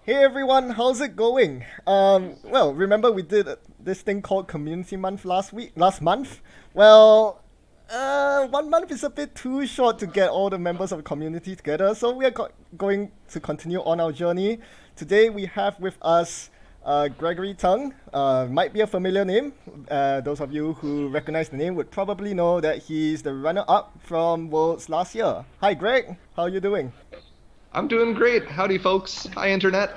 Hey everyone, how's it going? Well, remember we did this thing called Community Month last month? Well, 1 month is a bit too short to get all the members of the community together, so we are going to continue on our journey. Today we have with us Gregory Tung. Might be a familiar name. Those of you who recognize the name would probably know that he's the runner-up from Worlds last year. Hi Greg, how are you doing? I'm doing great. Howdy, folks. Hi, Internet.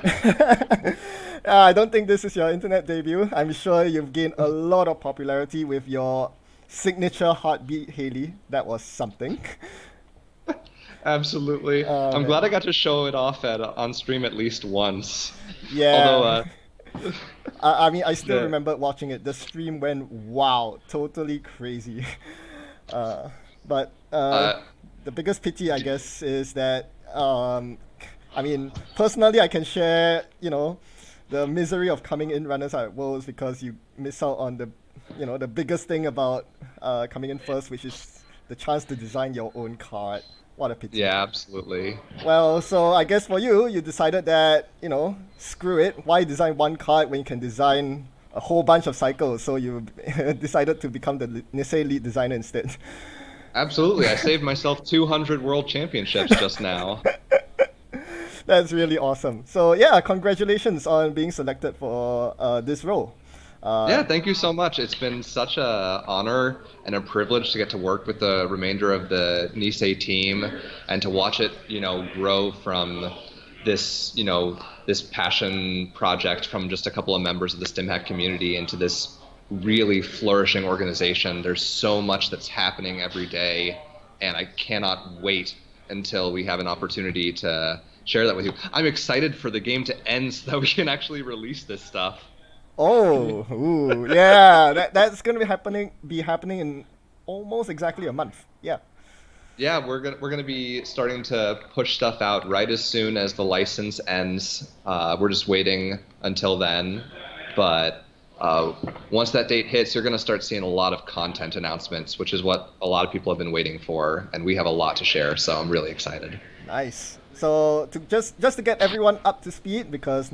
I don't think this is your internet debut. I'm sure you've gained a lot of popularity with your signature heartbeat, Haley. That was something. Absolutely. Oh I'm glad I man. got to show it off at on stream at least once. Although, Yeah. I mean, I still the remember watching it. The stream went wow, totally crazy. Uh, but uh, the biggest pity, I guess, is that I mean, personally, I can share, the misery of coming in runners at Worlds because you miss out on the biggest thing about coming in first, which is the chance to design your own card. What a pity. yeah, absolutely. Well, so I guess for you, you decided that, screw it. Why design one card when you can design a whole bunch of cycles? So you decided to become the NISEI lead designer instead. Absolutely. I saved myself 200 world championships just now. That's really awesome. So yeah, congratulations on being selected for this role. Yeah, Uh, thank you so much. It's been such a honor and a privilege to get to work with the remainder of the NISEI team and to watch it, grow from this passion project from just a couple of members of the StimHack community into this really flourishing organization. There's so much that's happening every day, and I cannot wait until we have an opportunity to share that with you. I'm excited for the game to end so that we can actually release this stuff. oh, ooh, yeah, that's gonna be happening in almost exactly a month. Yeah, Yeah, we're gonna be starting to push stuff out right as soon as the license ends. We're just waiting until then, but uh, once that date hits, you're gonna start seeing a lot of content announcements, which is what a lot of people have been waiting for, and we have a lot to share. So I'm really excited. nice. So to just to get everyone up to speed, because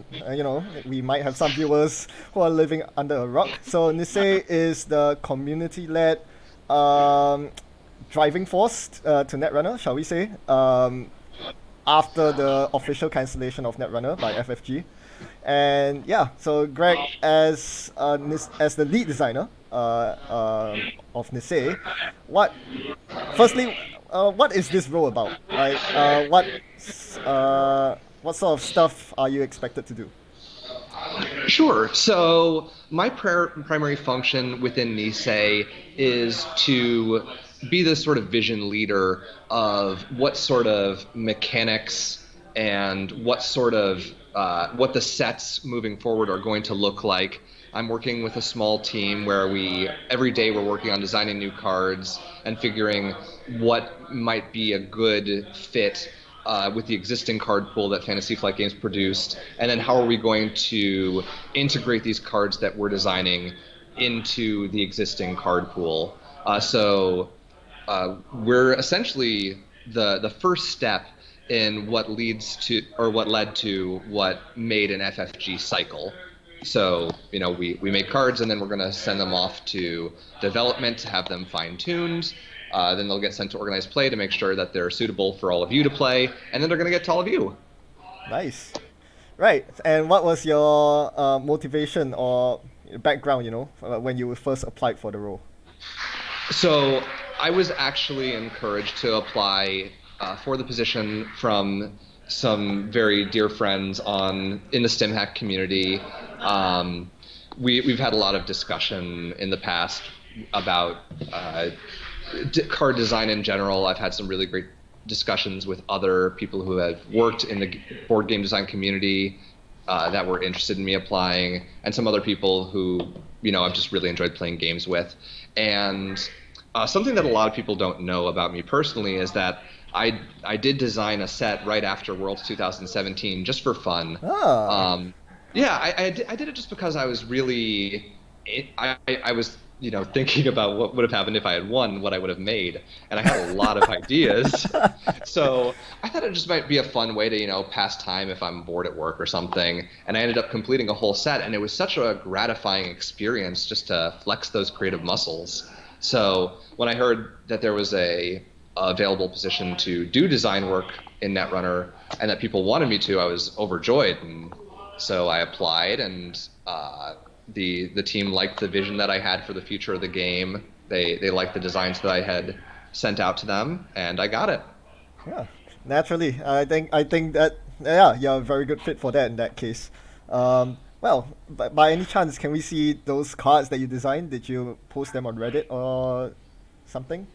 we might have some viewers who are living under a rock. So Nisei is the community-led um, driving force to Netrunner, shall we say? After the official cancellation of Netrunner by FFG. And yeah, so Greg, as the lead designer of Nisei, what firstly, what is this role about? Like, what sort of stuff are you expected to do? Sure. So my primary function within NISEI is to be the sort of vision leader of what sort of mechanics and what the sets moving forward are going to look like. I'm working with a small team where we every day we're working on designing new cards and figuring what might be a good fit with the existing card pool that Fantasy Flight Games produced, and then how are we going to integrate these cards that we're designing into the existing card pool. We're essentially the first step in what leads to or what led to what made an FFG cycle. So, we make cards and then we're going to send them off to development to have them fine-tuned. Then they'll get sent to organized play to make sure that they're suitable for all of you to play, and then they're going to get to all of you. Nice. Right. And what was your motivation or background? When you first applied for the role. So I was actually encouraged to apply for the position from some very dear friends in the StimHack community. Um, we've had a lot of discussion in the past about card design in general. I've had some really great discussions with other people who have worked in the board game design community that were interested in me applying, and some other people who I've just really enjoyed playing games with. And something that a lot of people don't know about me personally is that I did design a set right after Worlds 2017 just for fun. Ah. Yeah, I did it just because I was really I was thinking about what would have happened if I had won, what I would have made, and I had a lot of ideas. So I thought it just might be a fun way to, pass time if I'm bored at work or something. And I ended up completing a whole set, and it was such a gratifying experience just to flex those creative muscles. So when I heard that there was a available position to do design work in Netrunner and that people wanted me to, I was overjoyed. And so I applied, and the team liked the vision that I had for the future of the game. They liked the designs that I had sent out to them, and I got it. Yeah, naturally, I think that yeah, you're a very good fit for that in that case. Well, by any chance, can we see those cards that you designed? Did you post them on Reddit or something?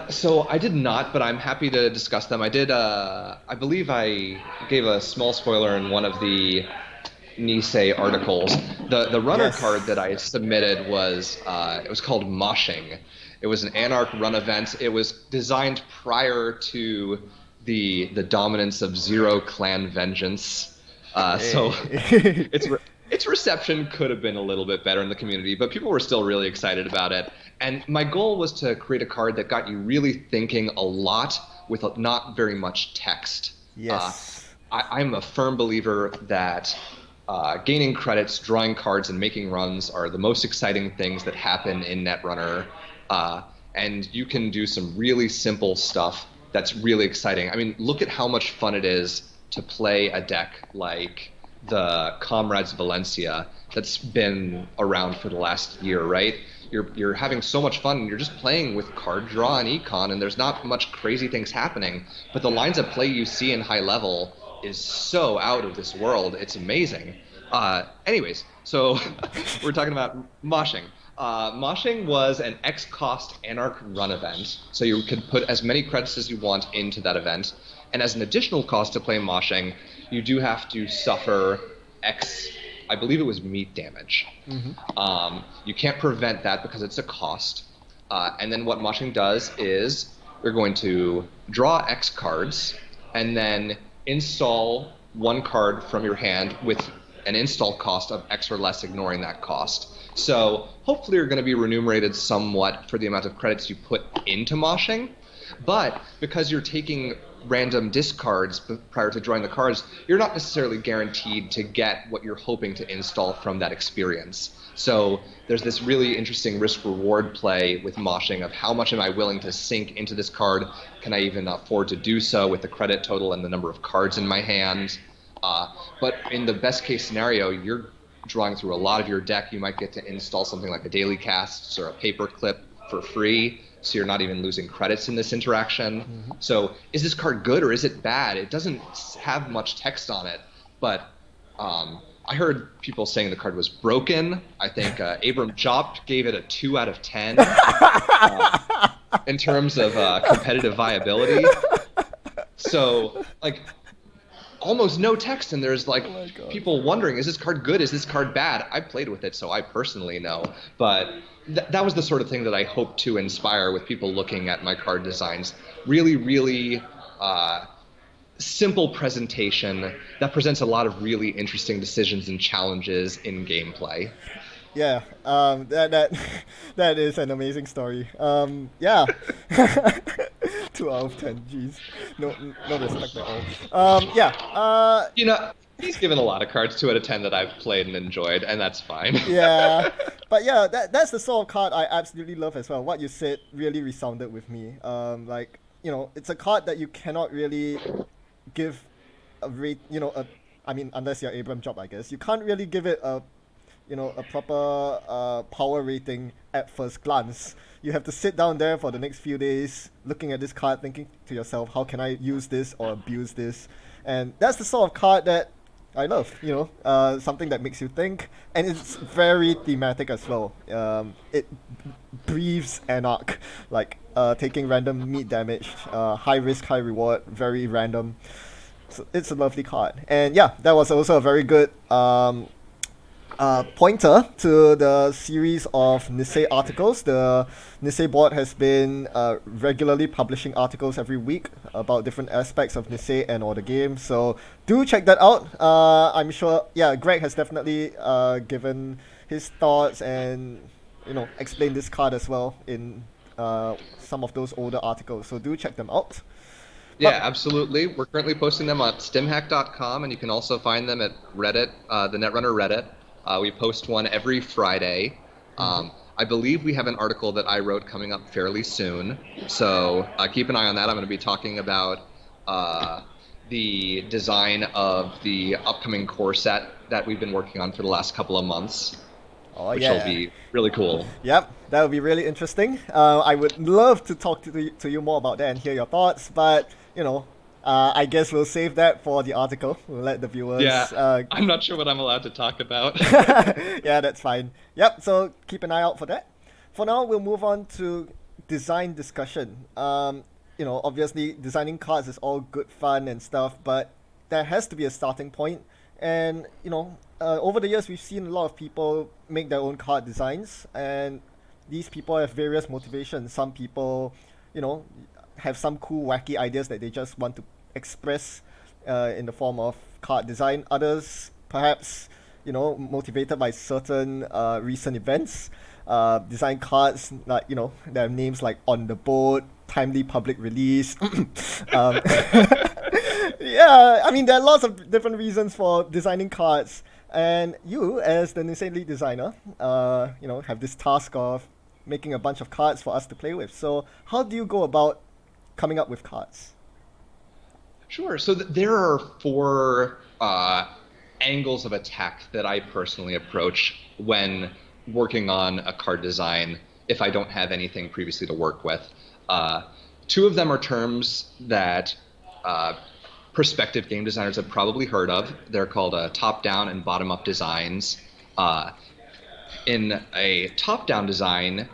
So I did not, but I'm happy to discuss them. I did. I believe I gave a small spoiler in one of the NISEI articles. The runner Yes. card that I submitted was it was called Moshing. It was an Anarch run event. It was designed prior to the dominance of Zero Clan Vengeance. So Hey. its reception could have been a little bit better in the community, but people were still really excited about it. And my goal was to create a card that got you really thinking a lot with not very much text. Uh, Yes. I'm a firm believer that gaining credits, drawing cards, and making runs are the most exciting things that happen in Netrunner. And you can do some really simple stuff that's really exciting. I mean, look at how much fun it is to play a deck like the Comrades Valencia that's been around for the last year, right? You're having so much fun, and you're just playing with card draw and econ, and there's not much crazy things happening. But the lines of play you see in high level is so out of this world. It's amazing. Anyways, so we're talking about moshing. Moshing was an X-cost Anarch run event, so you could put as many credits as you want into that event. And as an additional cost to play moshing, you do have to suffer X, I believe it was meat damage. You can't prevent that because it's a cost. And then what moshing does is you're going to draw X cards and then install one card from your hand with an install cost of X or less, ignoring that cost. So hopefully you're going to be remunerated somewhat for the amount of credits you put into moshing. But because you're taking random discards prior to drawing the cards, you're not necessarily guaranteed to get what you're hoping to install from that experience. So there's this really interesting risk-reward play with moshing of how much am I willing to sink into this card? Can I even afford to do so with the credit total and the number of cards in my hand? But in the best case scenario, you're drawing through a lot of your deck. You might get to install something like a daily casts or a paper clip for free, so you're not even losing credits in this interaction. So is this card good or is it bad? It doesn't have much text on it, but I heard people saying the card was broken. I think Abram Jopp gave it a 2 out of 10 in terms of competitive viability. So, like, almost no text, and there's like people wondering, is this card good? Is this card bad? I played with it, so I personally know. But that was the sort of thing that I hope to inspire with people looking at my card designs. Really, really simple presentation that presents a lot of really interesting decisions and challenges in gameplay. Yeah, that that is an amazing story. Yeah, 2 out of 10. Jeez, no respect at all. Yeah. He's given a lot of cards 2 out of 10 that I've played and enjoyed, and that's fine. Yeah, but yeah, that's the sort of card I absolutely love as well. What you said really resounded with me. Like, it's a card that you cannot really give a rate. I mean, unless you're Abram Job, I guess you can't really give it a proper power rating at first glance. You have to sit down there for the next few days looking at this card, thinking to yourself, how can I use this or abuse this? And that's the sort of card that I love, something that makes you think, and it's very thematic as well. It breathes Anarch, like taking random meat damage, high risk, high reward, very random. So it's a lovely card, and yeah, that was also a very good pointer to the series of NISEI articles. The NISEI board has been regularly publishing articles every week about different aspects of NISEI and or the game. So do check that out. I'm sure, yeah, Greg has definitely given his thoughts and explain this card as well in some of those older articles. So do check them out. Yeah, absolutely. We're currently posting them on stimhack.com, and you can also find them at Reddit, the Netrunner Reddit. We post one every Friday. I believe we have an article that I wrote coming up fairly soon, so keep an eye on that. I'm going to be talking about the design of the upcoming core set that we've been working on for the last couple of months, which will be really cool. Yep, that would be really interesting. I would love to talk to you more about that and hear your thoughts, but I guess we'll save that for the article. We'll let the viewers. Yeah, I'm not sure what I'm allowed to talk about. Yeah, that's fine. Yep, so keep an eye out for that. For now, we'll move on to design discussion. Obviously, designing cards is all good fun and stuff, but there has to be a starting point. And, over the years, we've seen a lot of people make their own card designs, and these people have various motivations. Some people, have some cool, wacky ideas that they just want to express in the form of card design. Others, perhaps, motivated by certain recent events, design cards like, they have names like On the Boat, Timely Public Release. Yeah, I mean, there are lots of different reasons for designing cards. And you, as the NISEI lead designer, have this task of making a bunch of cards for us to play with. So how do you go about coming up with cards? Sure. So there are four angles of attack that I personally approach when working on a card design if I don't have anything previously to work with. Two of them are terms that prospective game designers have probably heard of. They're called top-down and bottom-up designs. In a top-down design,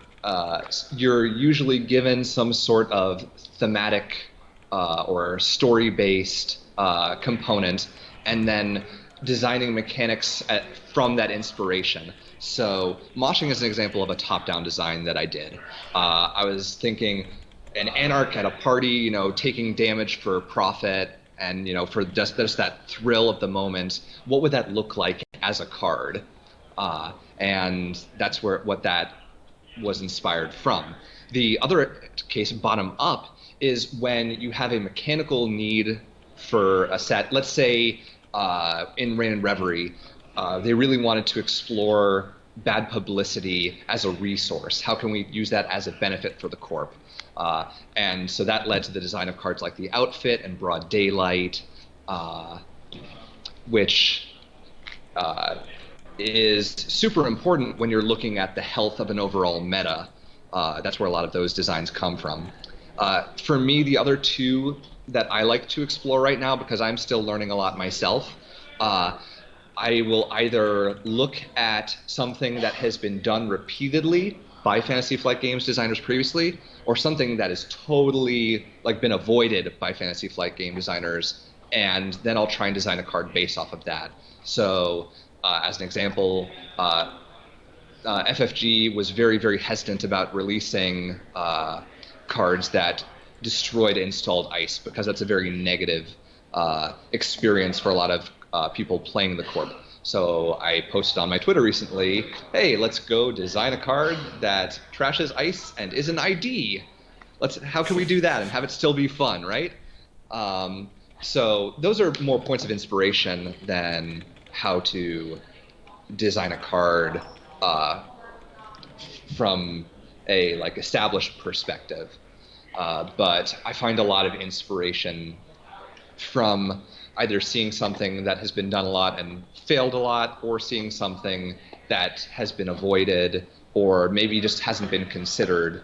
you're usually given some sort of thematic or story-based component, and then designing mechanics from that inspiration. So moshing is an example of a top-down design that I did. I was thinking an anarch at a party, taking damage for profit, and for just that thrill of the moment. What would that look like as a card? And that's what that was inspired from. The other case, bottom up, is when you have a mechanical need for a set. Let's say in Rain and Reverie, they really wanted to explore bad publicity as a resource. How can we use that as a benefit for the corp? And so that led to the design of cards like the Outfit and Broad Daylight, which is super important when you're looking at the health of an overall meta. That's where a lot of those designs come from. For me, the other two that I like to explore right now, because I'm still learning a lot myself, I will either look at something that has been done repeatedly by Fantasy Flight Games designers previously, or something that is totally been avoided by Fantasy Flight game designers, and then I'll try and design a card based off of that. So as an example, FFG was very, very hesitant about releasing cards that destroyed installed ice, because that's a very negative experience for a lot of people playing the corp. So I posted on my Twitter recently, hey, let's go design a card that trashes ice and is an ID. How can we do that and have it still be fun, right? So those are more points of inspiration than how to design a card from a established perspective. But I find a lot of inspiration from either seeing something that has been done a lot and failed a lot, or seeing something that has been avoided or maybe just hasn't been considered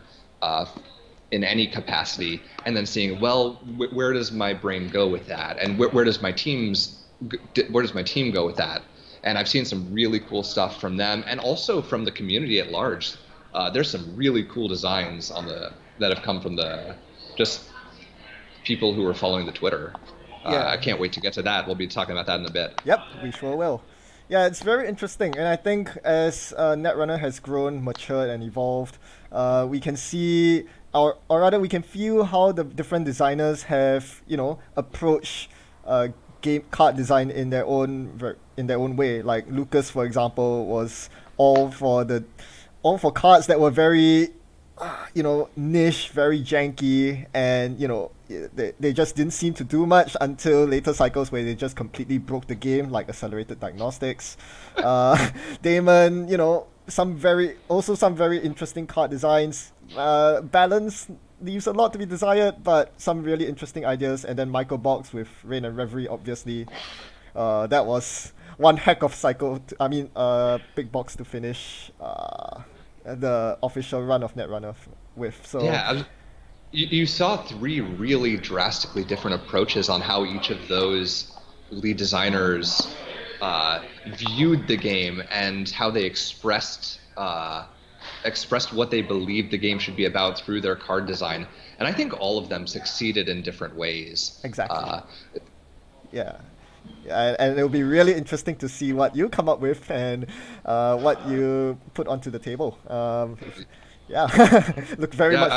in any capacity, and then seeing, well, where does my brain go with that, and where does my team go with that? And I've seen some really cool stuff from them, and also from the community at large. There's some really cool designs that have come from just people who are following the Twitter. Yeah. I can't wait to get to that. We'll be talking about that in a bit. Yep, we sure will. Yeah, it's very interesting, and I think as Netrunner has grown, matured, and evolved, we can see, or rather, we can feel how the different designers have, approached game card design in their own way. Like Lukas, for example, was all all for cards that were very, niche, very janky, and they just didn't seem to do much until later cycles where they just completely broke the game, like accelerated diagnostics. Damon, some very interesting card designs. Balance leaves a lot to be desired, but some really interesting ideas. And then Michael Box with Rain and Reverie, obviously. That was one heck of cycle. Big box to finish the official run of Netrunner with. So Yeah, you saw three really drastically different approaches on how each of those lead designers viewed the game and how they expressed what they believed the game should be about through their card design. And I think all of them succeeded in different ways. Exactly. Yeah. And it'll be really interesting to see what you come up with and what you put onto the table. Look very much.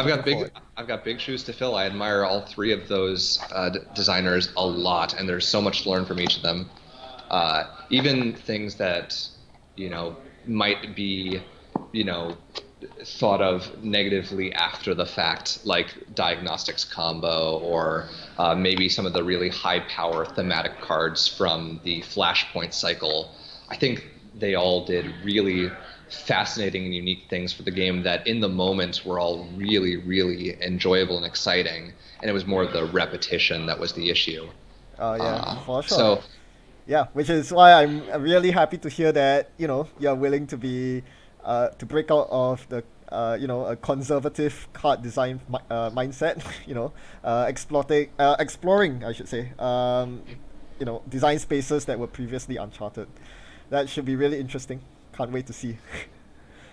I've got big shoes to fill. I admire all three of those designers a lot, and there's so much to learn from each of them. Even things that might be thought of negatively after the fact, like diagnostics combo, or maybe some of the really high power thematic cards from the Flashpoint cycle. I think they all did really fascinating and unique things for the game that in the moment were all really, really enjoyable and exciting. And it was more of the repetition that was the issue. Oh yeah, for sure. So, yeah, which is why I'm really happy to hear that you're willing to be to break out of the a conservative card design mindset. Exploring, I should say. Design spaces that were previously uncharted. That should be really interesting. Can't wait to see.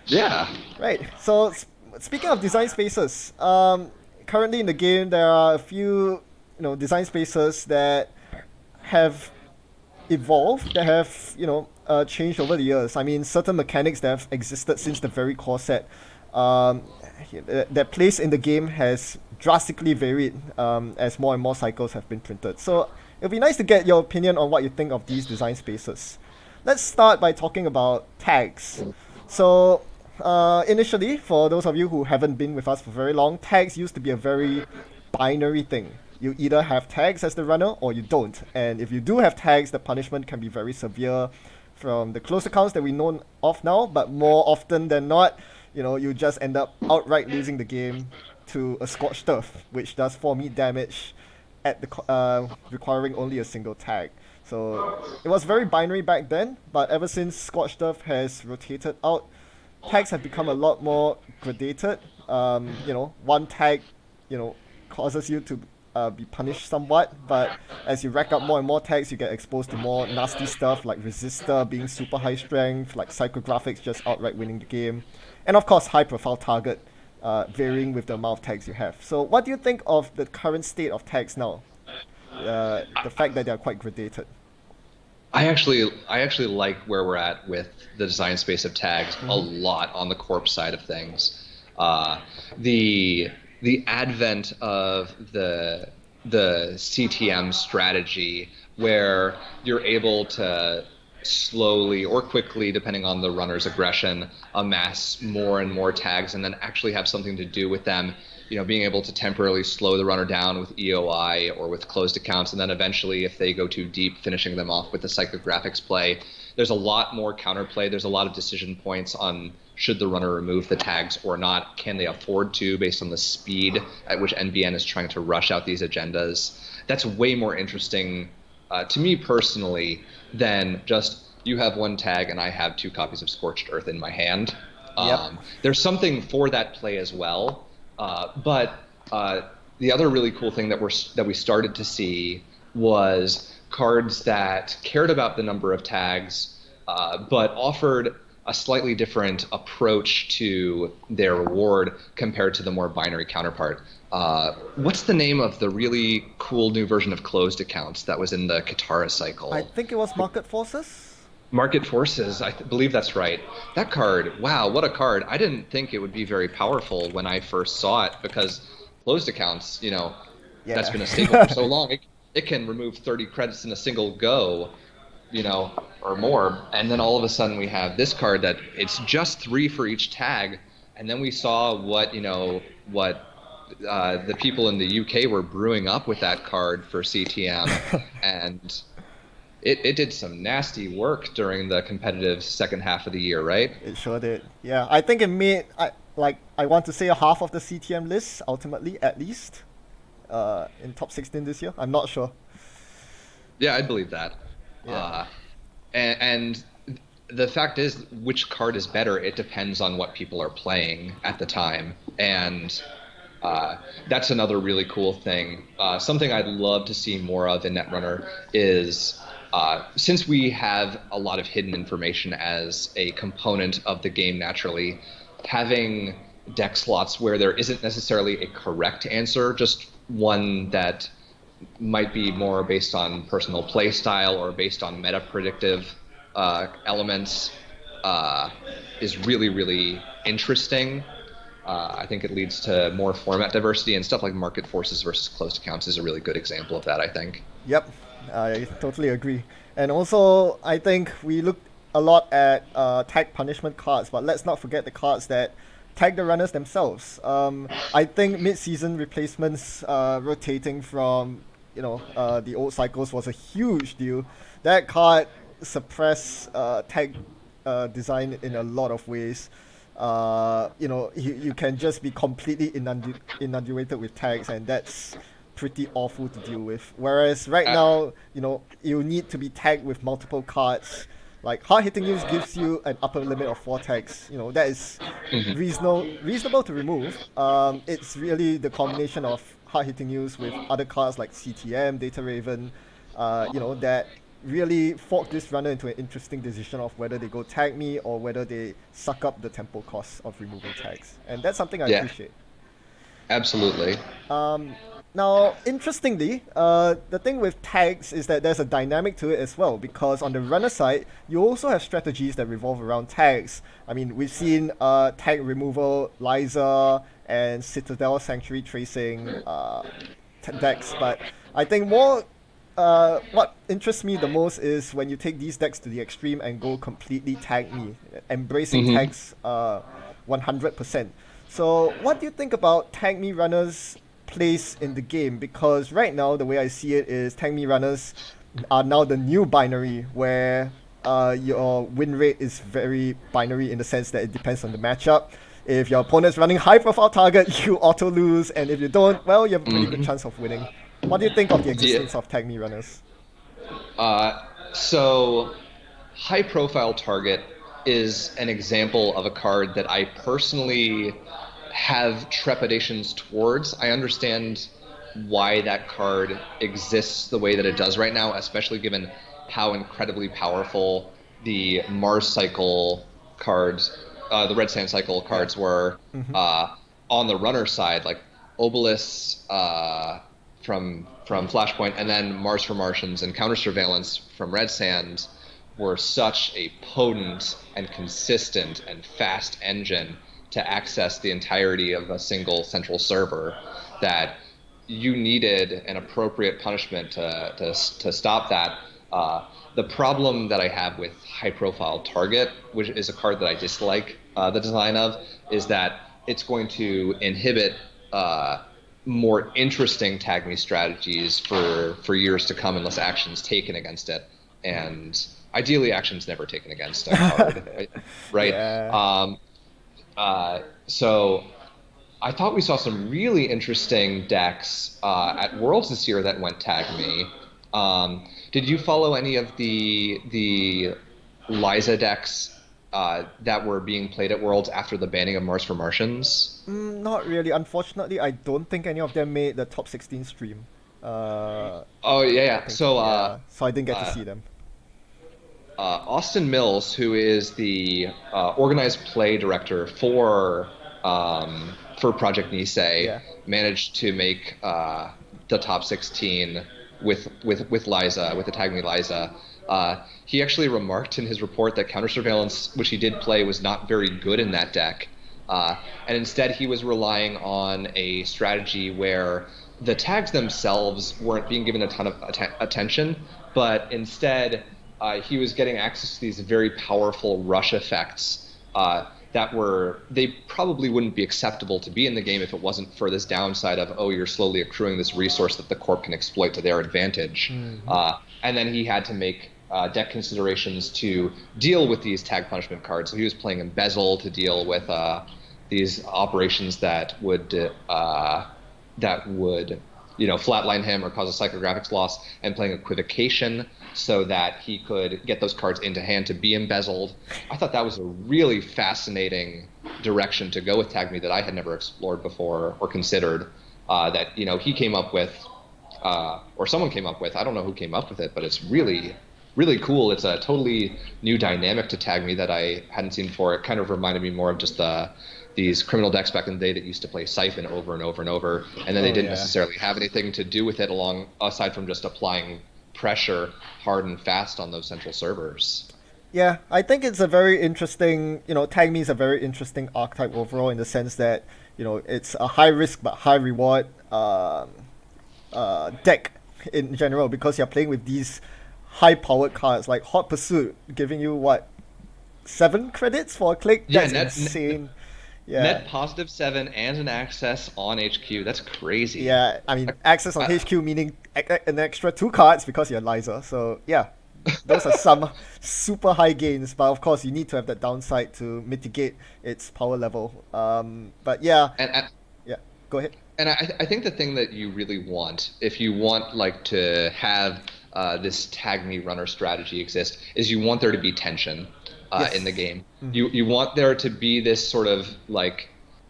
Yeah. Right. So speaking of design spaces, currently in the game there are a few design spaces that have evolved, that have changed over the years. I mean, certain mechanics that have existed since the very core set, their place in the game has drastically varied as more and more cycles have been printed. So it'll be nice to get your opinion on what you think of these design spaces. Let's start by talking about tags. So initially, for those of you who haven't been with us for very long, tags used to be a very binary thing. You either have tags as the runner or you don't. And if you do have tags, the punishment can be very severe from the close accounts that we know of now, but more often than not, you just end up outright losing the game to a Scorched Earth, which does 4 meat damage at the requiring only a single tag. So it was very binary back then, but ever since Scorched Earth has rotated out, tags have become a lot more gradated. One tag, causes you to be punished somewhat, but as you rack up more and more tags, you get exposed to more nasty stuff like Resistor being super high strength, like Psychographics just outright winning the game, and of course high profile target, varying with the amount of tags you have. So what do you think of the current state of tags now? The fact that they are quite gradated. I actually like where we're at with the design space of tags a lot on the corp side of things. The advent of the CTM strategy, where you're able to slowly or quickly, depending on the runner's aggression, amass more and more tags, and then actually have something to do with them. Being able to temporarily slow the runner down with EOI or with closed accounts, and then eventually, if they go too deep, finishing them off with the Psychographics play. There's a lot more counterplay. There's a lot of decision points on should the runner remove the tags or not. Can they afford to, based on the speed at which NBN is trying to rush out these agendas? That's way more interesting to me personally than just you have one tag and I have 2 copies of Scorched Earth in my hand. Yep. There's something for that play as well. But the other really cool thing that we started to see was cards that cared about the number of tags, but offered a slightly different approach to their reward compared to the more binary counterpart. What's the name of the really cool new version of closed accounts that was in the Katara cycle? I think it was Market Forces. Market Forces, I believe that's right. That card, wow, what a card. I didn't think it would be very powerful when I first saw it, because closed accounts, that's been a staple for so long. It can remove 30 credits in a single go, or more, and then all of a sudden we have this card that it's just 3 for each tag, and then we saw what the people in the UK were brewing up with that card for CTM, and it did some nasty work during the competitive second half of the year, right? It sure did. Yeah, I think it made I want to say a half of the CTM list ultimately, at least, in top 16 this year. I'm not sure. Yeah, I believe that. Yeah. And the fact is, which card is better, it depends on what people are playing at the time. And that's another really cool thing. Something I'd love to see more of in Netrunner is, since we have a lot of hidden information as a component of the game naturally, having deck slots where there isn't necessarily a correct answer, just one that might be more based on personal play style or based on meta predictive elements, is really, really interesting. I think it leads to more format diversity, and stuff like market forces versus closed accounts is a really good example of that, I think. Yep, I totally agree. And also, I think we looked a lot at tag punishment cards, but let's not forget the cards that tag the runners themselves. I think mid-season replacements rotating from the old cycles was a huge deal. That card suppressed tag design in a lot of ways. You can just be completely inundated with tags, and that's pretty awful to deal with. Whereas right now, you need to be tagged with multiple cards. Like hard hitting news gives you an upper limit of 4 tags. That is reasonable to remove. It's really the combination of hard hitting news with other cards like CTM, Data Raven, that really fork this runner into an interesting decision of whether they go tag me or whether they suck up the tempo costs of removing tags. And that's something I appreciate. Absolutely. Now, interestingly, the thing with tags is that there's a dynamic to it as well, because on the runner side, you also have strategies that revolve around tags. I mean, we've seen tag removal, Liza, and Citadel Sanctuary tracing decks, but I think what interests me the most is when you take these decks to the extreme and go completely tag me, embracing tags 100%. So what do you think about tag me runners' place in the game? Because right now, the way I see it is tag me runners are now the new binary, where your win rate is very binary in the sense that it depends on the matchup. If your opponent's running high profile target, you auto lose, and if you don't, well, you have a pretty good chance of winning. What do you think of the existence of tag me runners? So high profile target is an example of a card that I personally have trepidations towards. I understand why that card exists the way that it does right now, especially given how incredibly powerful the Mars cycle cards, the Red Sand cycle cards were on the runner side, like Obelisk from Flashpoint, and then Mars for Martians and Counter Surveillance from Red Sand were such a potent and consistent and fast engine to access the entirety of a single central server that you needed an appropriate punishment to stop that. The problem that I have with high profile target, which is a card that I dislike the design of, is that it's going to inhibit more interesting tag me strategies for years to come unless action's taken against it. And ideally action's never taken against a card, right? Yeah. So I thought we saw some really interesting decks at Worlds this year that went tag me. Did you follow any of the Liza decks that were being played at Worlds after the banning of Mars for Martians? Not really. Unfortunately, I don't think any of them made the top 16 stream. Oh yeah. So so I didn't get to see them. Austin Mills, who is the organized play director for Project NISEI, managed to make the top 16 with Liza, with the Tag Me Liza. He actually remarked in his report that Counter Surveillance, which he did play, was not very good in that deck, and instead he was relying on a strategy where the tags themselves weren't being given a ton of attention, but instead he was getting access to these very powerful rush effects they probably wouldn't be acceptable to be in the game if it wasn't for this downside of, oh, you're slowly accruing this resource that the corp can exploit to their advantage. And then he had to make deck considerations to deal with these tag punishment cards. So he was playing Embezzle to deal with these operations that would flatline him or cause a psychographics loss, and playing Equivocation so that he could get those cards into hand to be embezzled. I thought that was a really fascinating direction to go with Tag Me that I had never explored before or considered. That he came up with, or someone came up with. I don't know who came up with it, but it's really, really cool. It's a totally new dynamic to Tag Me that I hadn't seen before. It kind of reminded me more of just these criminal decks back in the day that used to play Siphon over and over and over, and then they didn't necessarily have anything to do with it aside from just applying pressure hard and fast on those central servers. Yeah, I think it's a very interesting, Tag Me is a very interesting archetype overall in the sense that, it's a high risk but high reward deck in general, because you're playing with these high powered cards like Hot Pursuit giving you 7 credits for a click? Yeah, that's insane. Yeah. Net positive 7 and an access on HQ. That's crazy. Yeah, I mean, access on HQ meaning an extra 2 cards because you're Liza. So, yeah, those are some super high gains. But, of course, you need to have that downside to mitigate its power level. But, yeah. Yeah, go ahead. And I think the thing that you really want, if you want to have this Tag Me runner strategy exist, is you want there to be tension. In the game. You want there to be this sort of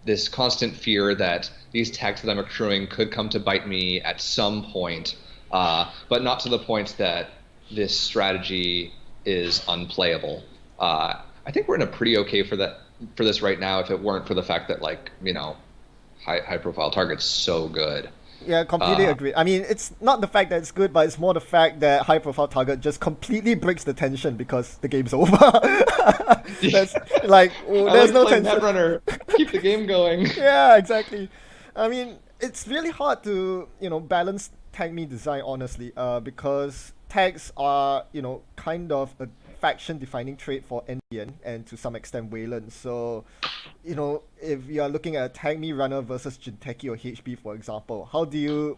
this constant fear that these tags that I'm accruing could come to bite me at some point, but not to the point that this strategy is unplayable. I think we're in a pretty okay for this right now if it weren't for the fact that high profile target's so good. Yeah, completely agree. I mean, it's not the fact that it's good, but it's more the fact that high-profile target just completely breaks the tension because the game's over. There's no tension. Netrunner. Keep the game going. Yeah, exactly. I mean, it's really hard to balance Tag Me design honestly, because tags are kind of a faction-defining trait for NBN and to some extent Wayland. So, if you are looking at a Tag Me runner versus Jinteki or HB, for example, how do you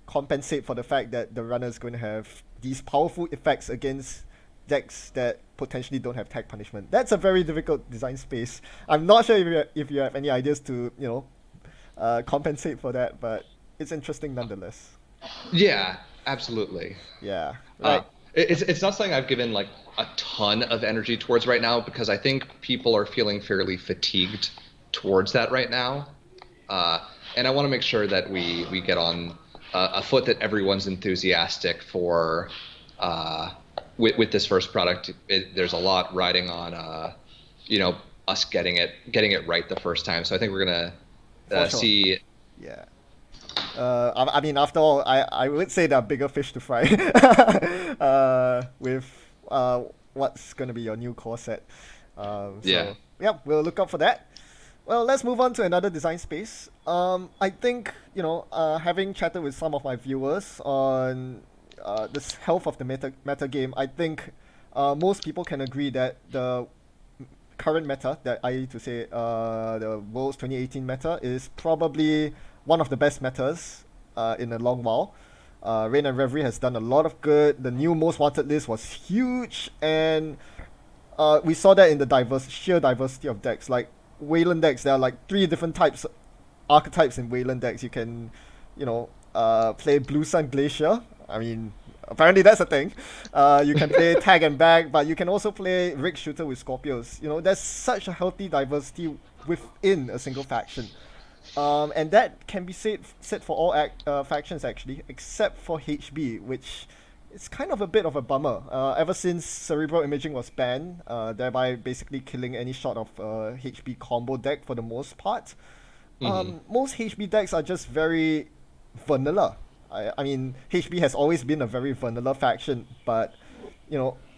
compensate for the fact that the runner is going to have these powerful effects against decks that potentially don't have tag punishment? That's a very difficult design space. I'm not sure if you have any ideas to compensate for that, but it's interesting nonetheless. Yeah, absolutely. Yeah, right. It's not something I've given a ton of energy towards right now because I think people are feeling fairly fatigued towards that right now, and I want to make sure that we get on a foot that everyone's enthusiastic for with this first product. There's a lot riding on us getting it right the first time. So I think we're gonna see. Yeah. I mean, after all, I would say there are bigger fish to fry with what's going to be your new core set. Yeah, we'll look out for that. Well, let's move on to another design space. I think, having chatted with some of my viewers on this health of the meta game, I think most people can agree that the current meta, that I.e. to say the World's 2018 meta, is probably one of the best metas in a long while. Rain and Reverie has done a lot of good. The new Most Wanted list was huge, and we saw that in the sheer diversity of decks. Like Wayland decks, there are 3 different archetypes in Wayland decks. You can, play Blue Sun Glacier. I mean, apparently that's a thing. You can play Tag and Bag, but you can also play Rig Shooter with Scorpios. There's such a healthy diversity within a single faction. And that can be said for all factions actually, except for HB, which is kind of a bit of a bummer. Ever since Cerebral Imaging was banned, thereby basically killing any sort of HB combo deck for the most part. Most HB decks are just very vanilla. I mean, HB has always been a very vanilla faction, but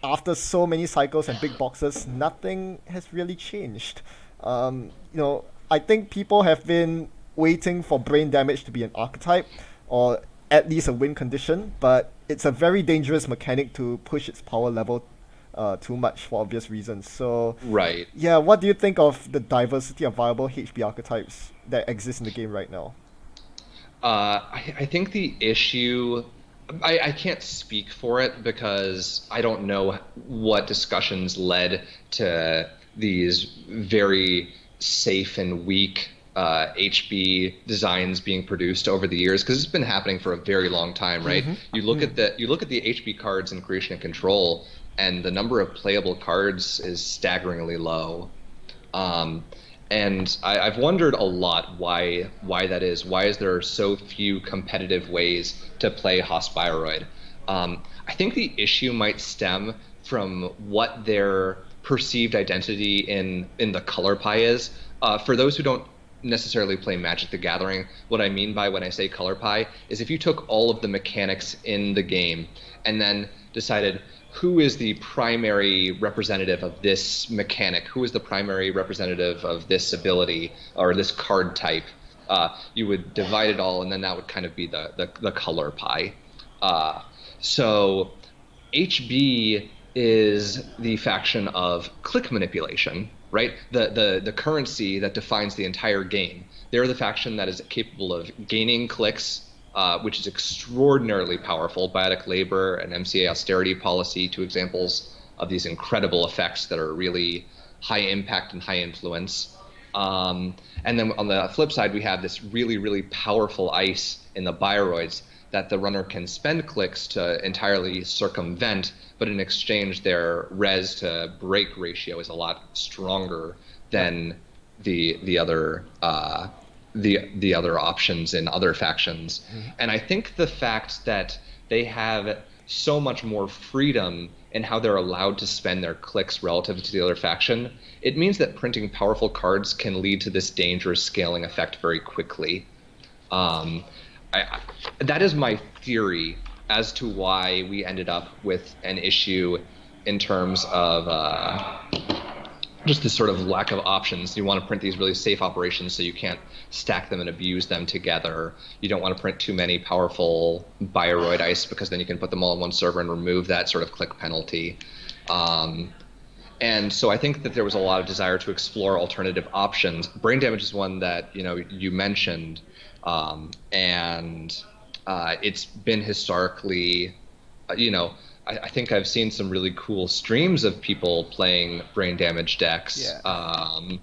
after so many cycles and big boxes, nothing has really changed. I think people have been waiting for Brain Damage to be an archetype, or at least a win condition, but it's a very dangerous mechanic to push its power level too much for obvious reasons. So Right. yeah, what do you think of the diversity of viable HB archetypes that exist in the game right now? I think the issue, I can't speak for it because I don't know what discussions led to these very safe and weak HB designs being produced over the years, because it's been happening for a very long time, right? You look at the HB cards in Creation and Control, and the number of playable cards is staggeringly low. Um, and I've wondered a lot why that is. Why is there so few competitive ways to play Hospiroid? I think the issue might stem from what their perceived identity in the color pie is. For those who don't necessarily play Magic the Gathering, what I mean by when I say color pie is if you took all of the mechanics in the game and then decided who is the primary representative of this mechanic, who is the primary representative of this ability or this card type, you would divide it all, and then that would kind of be the color pie. So HB is the faction of click manipulation, right? The currency that defines the entire game. They're the faction that is capable of gaining clicks, which is extraordinarily powerful. Biotic labor and MCA austerity policy, two examples of these incredible effects that are really high impact and high influence. And then on the flip side, we have this really, really powerful ice in the bioroids that the runner can spend clicks to entirely circumvent, but in exchange, their res to break ratio is a lot stronger than the other the other options in other factions. And I think the fact that they have so much more freedom in how they're allowed to spend their clicks relative to the other faction, it means that printing powerful cards can lead to this dangerous scaling effect very quickly. That is my theory as to why we ended up with an issue in terms of just this sort of lack of options. You want to print these really safe operations so you can't stack them and abuse them together. You don't want to print too many powerful bioroid ice because then you can put them all in one server and remove that sort of click penalty. And so I think that there was a lot of desire to explore alternative options. Brain damage is one that you mentioned, and it's been historically, I think I've seen some really cool streams of people playing brain damage decks. Yeah.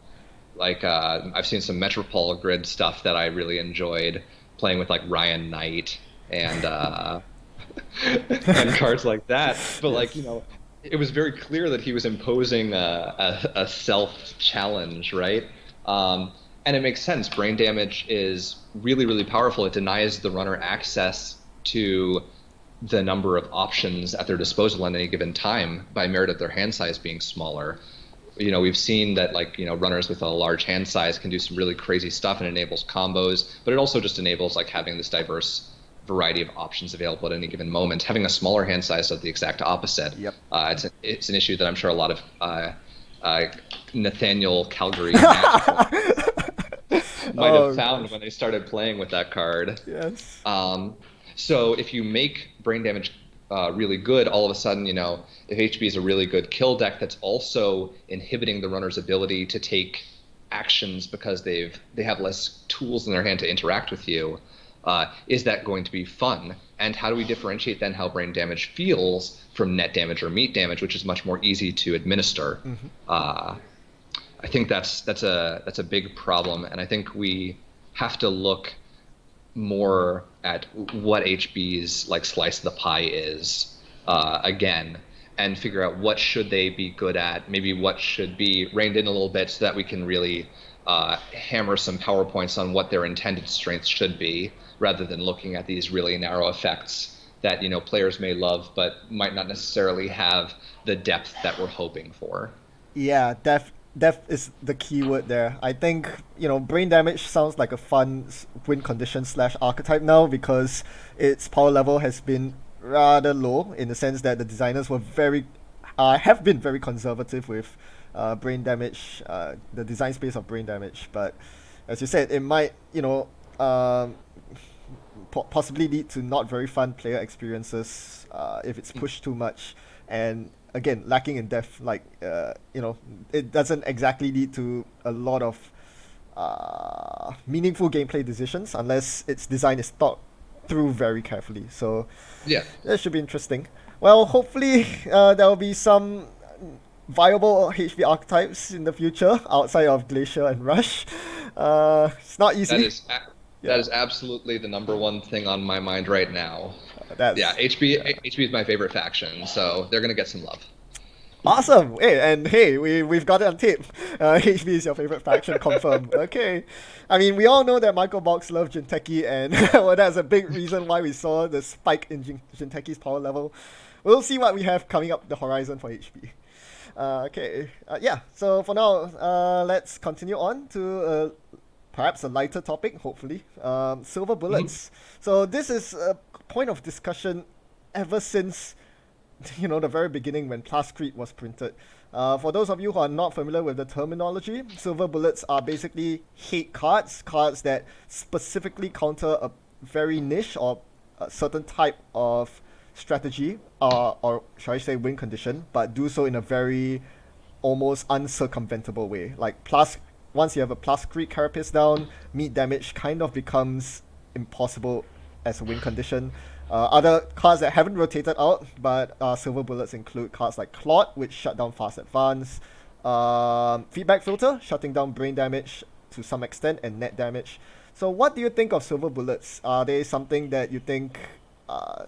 I've seen some Metropole grid stuff that I really enjoyed playing with, like Ryan Knight and and cards like that. But Yes. it was very clear that he was imposing a self challenge, right? And it makes sense. Brain damage is really, really powerful. It denies the runner access to the number of options at their disposal at any given time by merit of their hand size being smaller. We've seen that runners with a large hand size can do some really crazy stuff and enables combos, but it also just enables having this diverse variety of options available at any given moment. Having a smaller hand size does the exact opposite. Yep. It's an issue that I'm sure a lot of Nathaniel Calgary might have found when they started playing with that card. Yes. So if you make brain damage really good, all of a sudden, if HB is a really good kill deck that's also inhibiting the runner's ability to take actions because they have less tools in their hand to interact with you, is that going to be fun? And how do we differentiate then how brain damage feels from net damage or meat damage, which is much more easy to administer? I think that's a big problem, and I think we have to look more at what HB's slice of the pie is again, and figure out what should they be good at, maybe what should be reined in a little bit so that we can really hammer some power points on what their intended strengths should be, rather than looking at these really narrow effects that players may love but might not necessarily have the depth that we're hoping for. Yeah, depth is the key word there. I think, brain damage sounds like a fun win condition slash archetype now because its power level has been rather low in the sense that the designers were have been very conservative with brain damage, the design space of brain damage. But as you said, it might, possibly lead to not very fun player experiences if it's pushed too much. and again lacking in depth. Like it doesn't exactly lead to a lot of meaningful gameplay decisions unless its design is thought through very carefully. So Yeah. that should be interesting. Well, hopefully there will be some viable HV archetypes in the future outside of Glacier and Rush. It's not easy. That is absolutely the number one thing on my mind right now. That's HB is my favorite faction, so they're gonna get some love. awesome. Hey, we've got it on tape. HB is your favorite faction, confirmed. Okay. I mean, we all know that Michael Box loves Jinteki, and well, that's a big reason why we saw the spike in Jinteki's power level. We'll see what we have coming up the horizon for HB. Okay. Yeah. So for now, let's continue on to perhaps a lighter topic, hopefully. Silver bullets. So this is a point of discussion ever since the very beginning when Plascrete was printed. For those of you who are not familiar with the terminology, silver bullets are basically hate cards that specifically counter a very niche or a certain type of strategy, or shall I say win condition, but do so in a very almost uncircumventable way. Like once you have a Plascrete Carapace down, meat damage kind of becomes impossible as a win condition. Other cards that haven't rotated out, but silver bullets include cards like Clot, which shut down fast advance, Feedback Filter, shutting down brain damage to some extent, and net damage. So what do you think of silver bullets? Are they something that you think are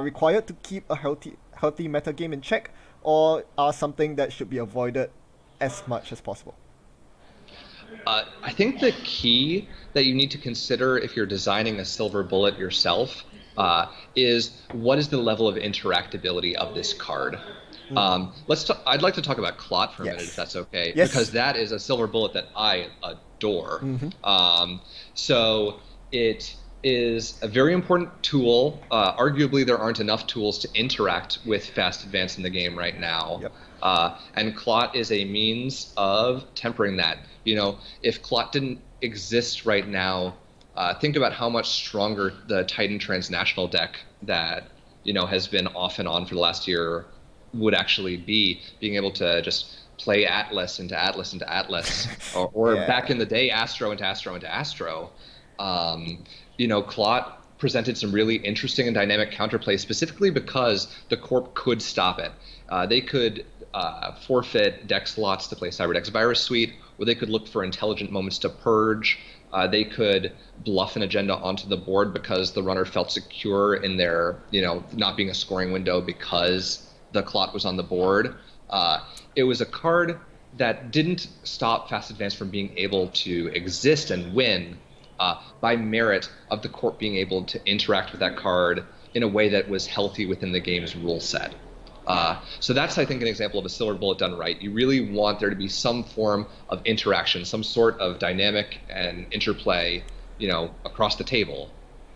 required to keep a healthy metagame in check, or are something that should be avoided as much as possible? I think the key that you need to consider if you're designing a silver bullet yourself is what is the level of interactability of this card. I'd like to talk about Clot for a minute, if that's okay, because that is a silver bullet that I adore. So it is a very important tool. Arguably, there aren't enough tools to interact with fast advance in the game right now. And Clot is a means of tempering that. If Clot didn't exist right now, think about how much stronger the Titan Transnational deck that has been off and on for the last year would actually be, being able to just play Atlas into Atlas into Atlas, or back in the day, Astro into Astro into Astro. Clot presented some really interesting and dynamic counterplay, specifically because the Corp could stop it. They could forfeit deck slots to play Cyberdeck's Virus Suite, or they could look for intelligent moments to purge. They could bluff an agenda onto the board because the runner felt secure in their, not being a scoring window because the Clot was on the board. It was a card that didn't stop Fast Advance from being able to exist and win by merit of the Corp being able to interact with that card in a way that was healthy within the game's rule set. So that's, I think, an example of a silver bullet done right. You really want there to be some form of interaction, some sort of dynamic and interplay, across the table.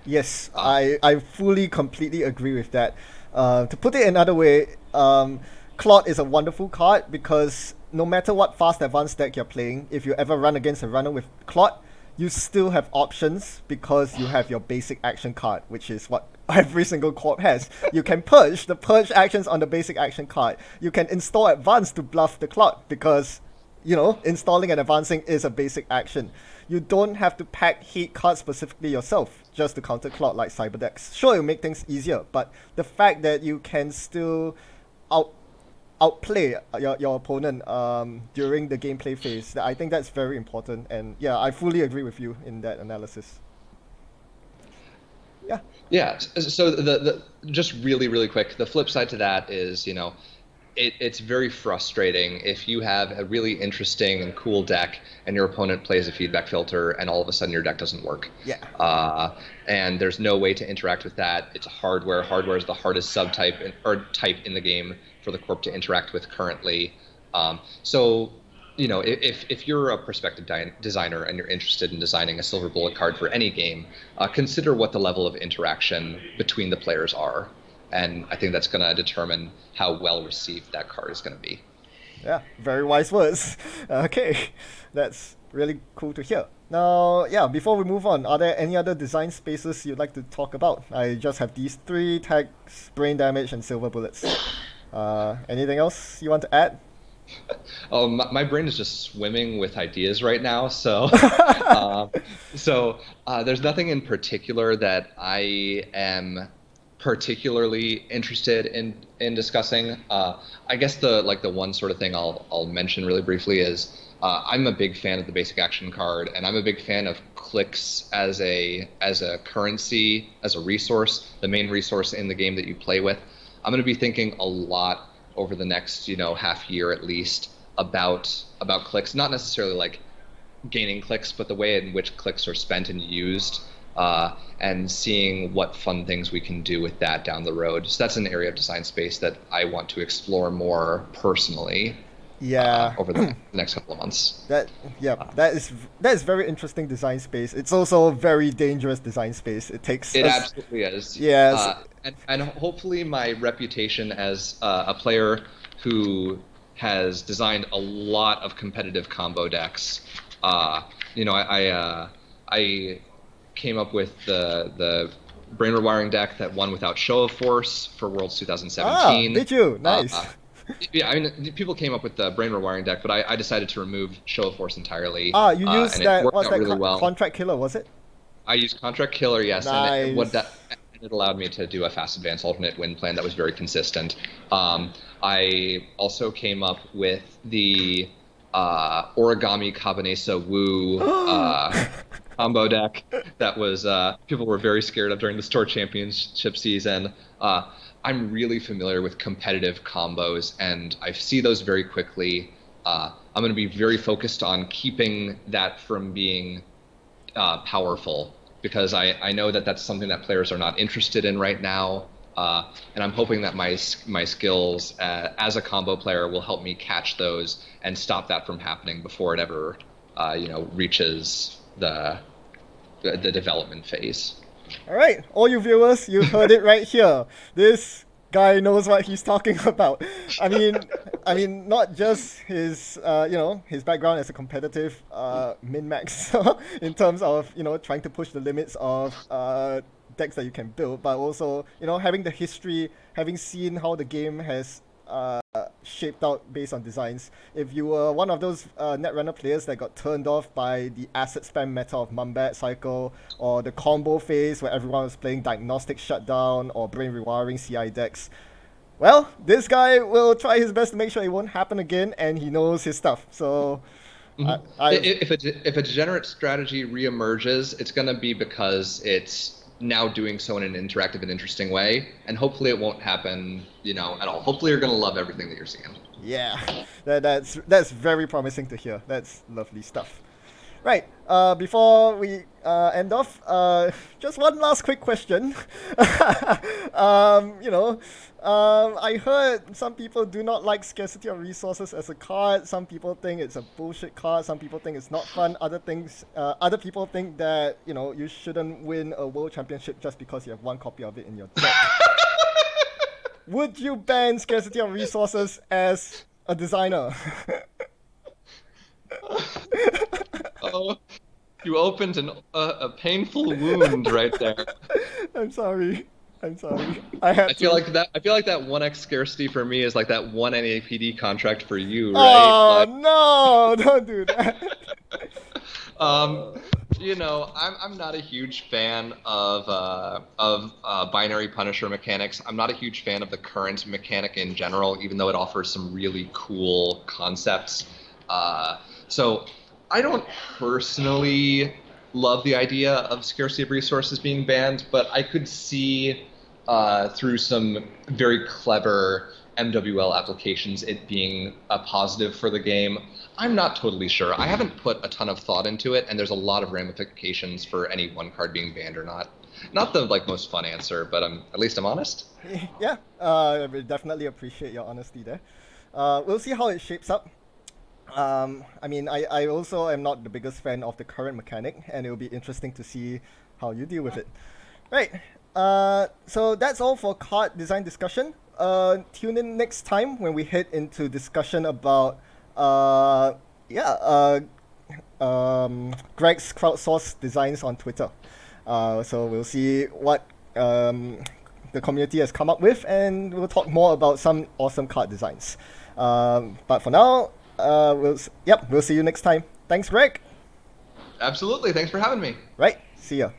Yes, I fully, completely agree with that. To put it another way, Clot is a wonderful card because no matter what fast advanced deck you're playing, if you ever run against a runner with Clot, you still have options because you have your basic action card, which is what every single Corp has. You can purge the purge actions on the basic action card. You can install advance to bluff the Clot because, installing and advancing is a basic action. You don't have to pack hate cards specifically yourself just to counter Clot like Cyberdecks. Sure, it'll make things easier, but the fact that you can still outplay your opponent during the gameplay phase, I think that's very important. And yeah, I fully agree with you in that analysis. Yeah. So the just really quick, the flip side to that is, it's very frustrating if you have a really interesting and cool deck and your opponent plays a feedback filter and all of a sudden your deck doesn't work. And there's no way to interact with that. It's hardware. Hardware is the hardest subtype or type in the game for the Corp to interact with currently. If you're a prospective designer and you're interested in designing a silver bullet card for any game, consider what the level of interaction between the players are. And I think that's going to determine how well received that card is going to be. Yeah, very wise words. Okay, that's really cool to hear. Now, before we move on, are there any other design spaces you'd like to talk about? I just have these three tags: brain damage and silver bullets. Anything else you want to add? Oh, my brain is just swimming with ideas right now. Uh, there's nothing in particular that I am particularly interested in discussing. I guess the one sort of thing I'll mention really briefly is I'm a big fan of the basic action card, and I'm a big fan of clicks as a currency, as a resource, the main resource in the game that you play with. I'm going to be thinking a lot over the next, half year at least about clicks, not necessarily like gaining clicks, but the way in which clicks are spent and used, and seeing what fun things we can do with that down the road. So that's an area of design space that I want to explore more personally. Yeah. Over the next couple of months. That is very interesting design space. It's also a very dangerous design space. It absolutely is. Yes. And hopefully my reputation as a player who has designed a lot of competitive combo decks. I came up with the Brain Rewiring deck that won without Show of Force for Worlds 2017. Did you? Nice. Yeah, I mean, people came up with the Brain Rewiring deck, but I decided to remove Show of Force entirely. You used and that. it worked What's out that? really well. Contract Killer, was it? I used Contract Killer, yes, Nice. It allowed me to do a fast advance alternate win plan that was very consistent. I also came up with the Origami Cabanesa Wu combo deck that was people were very scared of during the store championship season. I'm really familiar with competitive combos, and I see those very quickly. I'm going to be very focused on keeping that from being powerful, because I know that that's something that players are not interested in right now, and I'm hoping that my skills as a combo player will help me catch those and stop that from happening before it ever reaches the development phase. All right, all you viewers, you heard it right here. This guy knows what he's talking about. I mean, not just his, his background as a competitive min-max in terms of, trying to push the limits of decks that you can build, but also, having the history, having seen how the game has shaped out based on designs. If you were one of those Netrunner players that got turned off by the asset spam meta of Mumbat cycle, or the combo phase where everyone was playing Diagnostic Shutdown or Brain Rewiring CI decks, well, this guy will try his best to make sure it won't happen again, and he knows his stuff. So, if a degenerate strategy reemerges, it's going to be because it's now doing so in an interactive and interesting way, and hopefully it won't happen, at all. Hopefully you're going to love everything that you're seeing. Yeah, that's very promising to hear. That's lovely stuff. Right, before we end off, just one last quick question. I heard some people do not like Scarcity of Resources as a card. Some people think it's a bullshit card. Some people think it's not fun. Other people think that, you shouldn't win a world championship just because you have one copy of it in your deck. Would you ban Scarcity of Resources as a designer? Oh, you opened a painful wound right there. I'm sorry. I feel like that 1x scarcity for me is like that 1 NAPD contract for you, right? Oh, no, don't do that. I'm not a huge fan of binary Punisher mechanics. I'm not a huge fan of the current mechanic in general, even though it offers some really cool concepts. So I don't personally love the idea of Scarcity of Resources being banned, but I could see through some very clever MWL applications it being a positive for the game. I'm not totally sure. I haven't put a ton of thought into it, and there's a lot of ramifications for any one card being banned or not. Not the most fun answer, but at least I'm honest. Yeah, I definitely appreciate your honesty there. We'll see how it shapes up. I also am not the biggest fan of the current mechanic, and it will be interesting to see how you deal with it. Right. So that's all for card design discussion. Tune in next time when we head into discussion about Greg's crowdsourced designs on Twitter. So we'll see what the community has come up with, and we'll talk more about some awesome card designs. But for now, we'll see you next time. Thanks, Greg. Absolutely. Thanks for having me. Right. See ya.